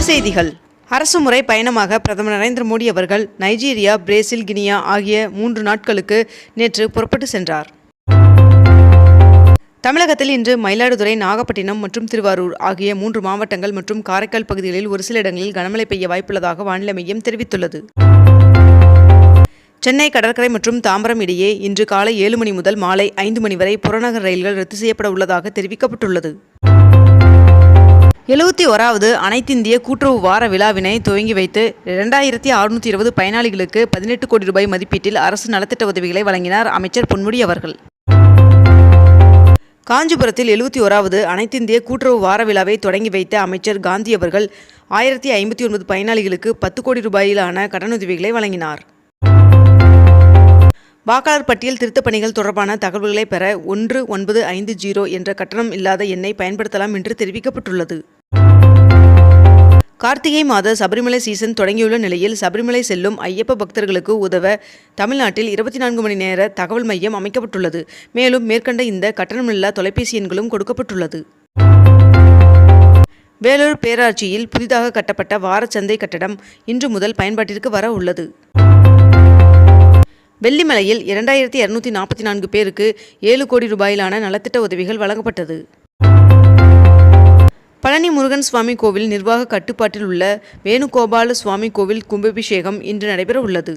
செய்திகள். அரசுமுறை பயணமாக பிரதமர் நரேந்திர மோடி அவர்கள் நைஜீரியா, பிரேசில், கினியா ஆகிய 3 நாட்களுக்கு நேற்று புறப்பட்டு சென்றார். தமிழகத்தில் இன்று மயிலாடுதுறை, நாகப்பட்டினம் மற்றும் திருவாரூர் ஆகிய 3 மாவட்டங்கள் மற்றும் காரைக்கால் பகுதிகளில் ஒரு சில இடங்களில் கனமழை பெய்ய வாய்ப்புள்ளதாக வானிலை மையம் தெரிவித்துள்ளது. சென்னை கடற்கரை மற்றும் தாம்பரம் இடையே இன்று காலை 7 மணி முதல் மாலை 5 மணி வரை புறநகர் ரயில்கள் ரத்து செய்யப்பட உள்ளதாக தெரிவிக்கப்பட்டுள்ளது. 71வது அனைத்திந்திய கூட்டுறவு வார விழாவினை துவங்கி வைத்து 2620 பயனாளிகளுக்கு 18 கோடி ரூபாய் மதிப்பீட்டில் அரசு நலத்திட்ட உதவிகளை வழங்கினார் அமைச்சர் பொன்முடி அவர்கள். காஞ்சிபுரத்தில் 71வது அனைத்திந்திய கூட்டுறவு வார விழாவை தொடங்கி வைத்த அமைச்சர் காந்தி அவர்கள் 1059 பயனாளிகளுக்கு 10 கோடி ரூபாயிலான கடனுதவிகளை வழங்கினார். வாக்காளர் பட்டியல் திருத்தப் பணிகள் தொடர்பான தகவல்களை பெற 1950 என்ற கட்டணம் இல்லாத எண்ணை பயன்படுத்தலாம் என்று தெரிவிக்கப்பட்டுள்ளது. கார்த்திகை மாத சபரிமலை சீசன் தொடங்கியுள்ள நிலையில் சபரிமலை செல்லும் ஐயப்ப பக்தர்களுக்கு உதவ தமிழ்நாட்டில் 24 மணி நேர தகவல் மையம் அமைக்கப்பட்டுள்ளது. மேலும் மேற்கண்ட இந்த கட்டணமில்லா தொலைபேசி எண்களும் கொடுக்கப்பட்டுள்ளது. வேலூர் பேராட்சியில் புதிதாக கட்டப்பட்ட வாரச்சந்தை கட்டடம் இன்று முதல் பயன்பாட்டிற்கு வர உள்ளது. வெள்ளிமலையில் 2244 பேருக்கு 7 கோடி ரூபாயிலான நலத்திட்ட உதவிகள் வழங்கப்பட்டது. பழனி முருகன் சுவாமி கோவில் நிர்வாக கட்டுப்பாட்டில் உள்ள வேணுகோபால சுவாமி கோவில் கும்பாபிஷேகம் இன்று நடைபெற உள்ளது.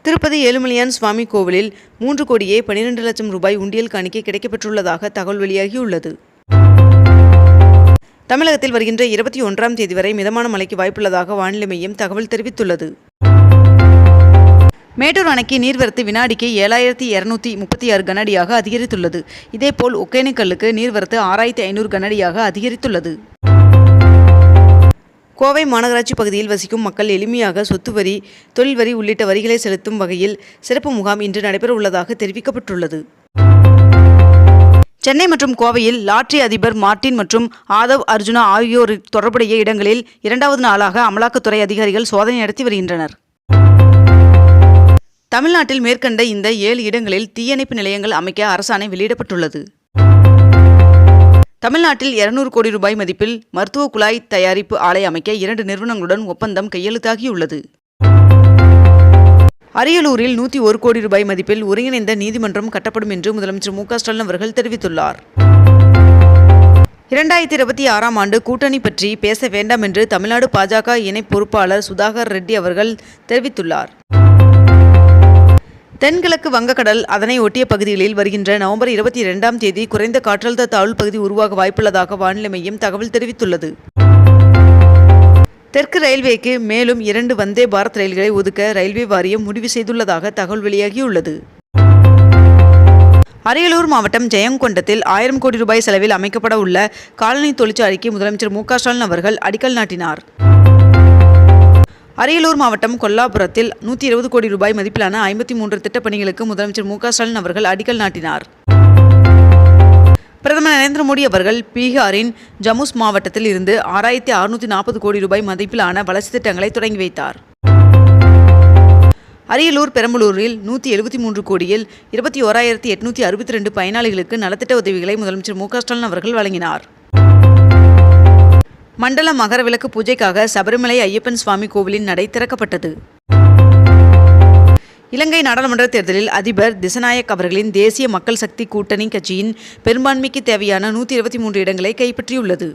திருப்பதி ஏழுமலையான் சுவாமி கோவிலில் 3 கோடியே 12 லட்சம் ரூபாய் உண்டியல் காணிக்கை கிடைக்கப்பெற்றுள்ளதாக தகவல் வெளியாகியுள்ளது. தமிழகத்தில் வருகின்ற 21ஆம் தேதி வரை மிதமான மழைக்கு வாய்ப்புள்ளதாக வானிலை மையம் தகவல் தெரிவித்துள்ளது. மேட்டூர் அணைக்கு நீர்வரத்து வினாடிக்கு 7236 கனஅடியாக அதிகரித்துள்ளது. இதேபோல் ஒகேனக்கல்லுக்கு நீர்வரத்து 6500 கனஅடியாக அதிகரித்துள்ளது. கோவை மாநகராட்சி பகுதியில் வசிக்கும் மக்கள் எளிமையாக சொத்து வரி, தொழில் வரி உள்ளிட்ட வரிகளை செலுத்தும் வகையில் சிறப்பு முகாம் இன்று நடைபெற உள்ளதாக தெரிவிக்கப்பட்டுள்ளது. சென்னை மற்றும் கோவையில் லாட்டரி அதிபர் மார்டின் மற்றும் ஆதவ் அர்ஜுனா ஆகியோர் தொடர்புடைய இடங்களில் 2வது நாளாக அமலாக்கத்துறை அதிகாரிகள் சோதனை நடத்தி வருகின்றனர். தமிழ்நாட்டில் மேற்கண்ட இந்த 7 இடங்களில் தீயணைப்பு நிலையங்கள் அமைக்க அரசாணை வெளியிடப்பட்டுள்ளது. தமிழ்நாட்டில் 200 கோடி ரூபாய் மதிப்பில் மருத்துவ குழாய் தயாரிப்பு ஆலை அமைக்க 2 நிறுவனங்களுடன் ஒப்பந்தம் கையெழுத்தாகியுள்ளது. அரியலூரில் 101 கோடி ரூபாய் மதிப்பில் ஒருங்கிணைந்த நீதிமன்றம் கட்டப்படும் என்று முதலமைச்சர் மு க ஸ்டாலின் அவர்கள் தெரிவித்துள்ளார். 2026ஆம் ஆண்டு கூட்டணி பற்றி பேச வேண்டாம் என்று தமிழ்நாடு பாஜக இணை பொறுப்பாளர் சுதாகர் ரெட்டி அவர்கள் தெரிவித்துள்ளார். தென்கிழக்கு வங்கக்கடல் அதனை ஒட்டிய பகுதிகளில் வருகின்ற நவம்பர் 22ஆம் தேதி குறைந்த காற்றழுத்த தாழ்வு பகுதி உருவாக வாய்ப்புள்ளதாக வானிலை மையம் தகவல் தெரிவித்துள்ளது. தெற்கு ரயில்வேக்கு மேலும் 2 வந்தே பாரத் ரயில்களை ஒதுக்க ரயில்வே வாரியம் முடிவு செய்துள்ளதாக தகவல் வெளியாகியுள்ளது. அரியலூர் மாவட்டம் ஜெயங்கொண்டத்தில் 1000 கோடி ரூபாய் செலவில் அமைக்கப்பட உள்ள காலனி தொழிற்சாலைக்கு முதலமைச்சர் மு க ஸ்டாலின் அவர்கள் அடிக்கல் நாட்டினார். அரியலூர் மாவட்டம் கொல்லாபுரத்தில் 120 கோடி ரூபாய் மதிப்பிலான 53 திட்டப் பணிகளுக்கு முதலமைச்சர் மு க ஸ்டாலின் அவர்கள் அடிக்கல் நாட்டினார். பிரதமர் நரேந்திர மோடி அவர்கள் பீகாரின் ஜமுஸ் மாவட்டத்தில் இருந்து 6640 கோடி ரூபாய் மதிப்பிலான வளர்ச்சி திட்டங்களை தொடங்கி வைத்தார். அரியலூர் பெரம்பலூரில் 173 கோடியில் 21862 பயனாளிகளுக்கு நலத்திட்ட உதவிகளை முதலமைச்சர் மு க ஸ்டாலின் அவர்கள் வழங்கினார். மண்டல மகர விளக்கு பூஜைக்காக சபரிமலை ஐயப்பன் சுவாமி கோவிலின் நடை திறக்கப்பட்டது. இலங்கை நாடாளுமன்ற தேர்தலில் அதிபர் திசநாயக் அவர்களின் தேசிய மக்கள் சக்தி கூட்டணி கட்சியின் பெரும்பான்மைக்கு தேவையான 123 இடங்களை கைப்பற்றியுள்ளது.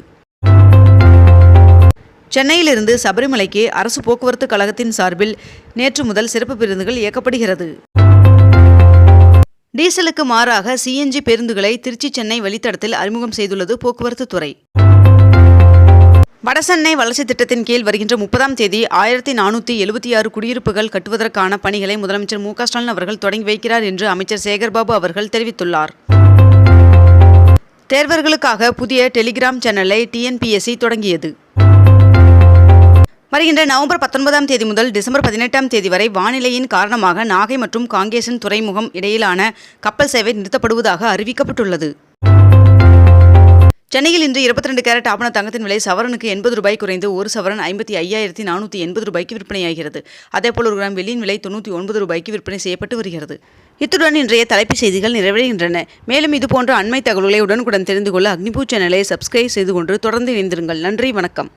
சென்னையிலிருந்து சபரிமலைக்கு அரசு போக்குவரத்து கழகத்தின் சார்பில் நேற்று முதல் சிறப்பு பேருந்துகள் இயக்கப்படுகிறது. டீசலுக்கு மாறாக சிஎன்ஜி பேருந்துகளை திருச்சி சென்னை வழித்தடத்தில் அறிமுகம் செய்துள்ளது போக்குவரத்து துறை. வடசென்னை வளர்ச்சி திட்டத்தின் கீழ் வருகின்ற 30ஆம் தேதி 1476 குடியிருப்புகள் கட்டுவதற்கான பணிகளை முதலமைச்சர் மு க ஸ்டாலின் அவர்கள் தொடங்கி வைக்கிறார் என்று அமைச்சர் சேகர்பாபு அவர்கள் தெரிவித்துள்ளார். தேர்வர்களுக்காக புதிய டெலிகிராம் சேனலை TNPSC தொடங்கியது. வருகின்ற நவம்பர் 19ஆம் தேதி முதல் டிசம்பர் 18ஆம் தேதி வரை வானிலையின் காரணமாக நாகை மற்றும் காங்கேசன் துறைமுகம் இடையிலான கப்பல் சேவை நிறுத்தப்படுவதாக அறிவிக்கப்பட்டுள்ளது. சென்னையில் இன்று 22 கேரட் ஆபண தங்கத்தின் விலை சவரனுக்கு 80 ரூபாய் குறைந்து ஒரு சவரன் 55,480 ரூபாய்க்கு விற்பனையாகிறது. அதேபோல் 1 கிராம் வெள்ளியின் விலை 99 ரூபாய்க்கு விற்பனை செய்யப்பட்டு வருகிறது. இத்துடன் இன்றைய தலைப்புச் செய்திகள் நிறைவடைகின்றன. மேலும் இதுபோன்ற அண்மை தகவல்களை உடனுக்குடன் தெரிந்து கொள்ள அக்னிபூ சேனலை சப்ஸ்கிரைப் செய்து கொண்டு தொடர்ந்து இணைந்திருங்கள். நன்றி, வணக்கம்.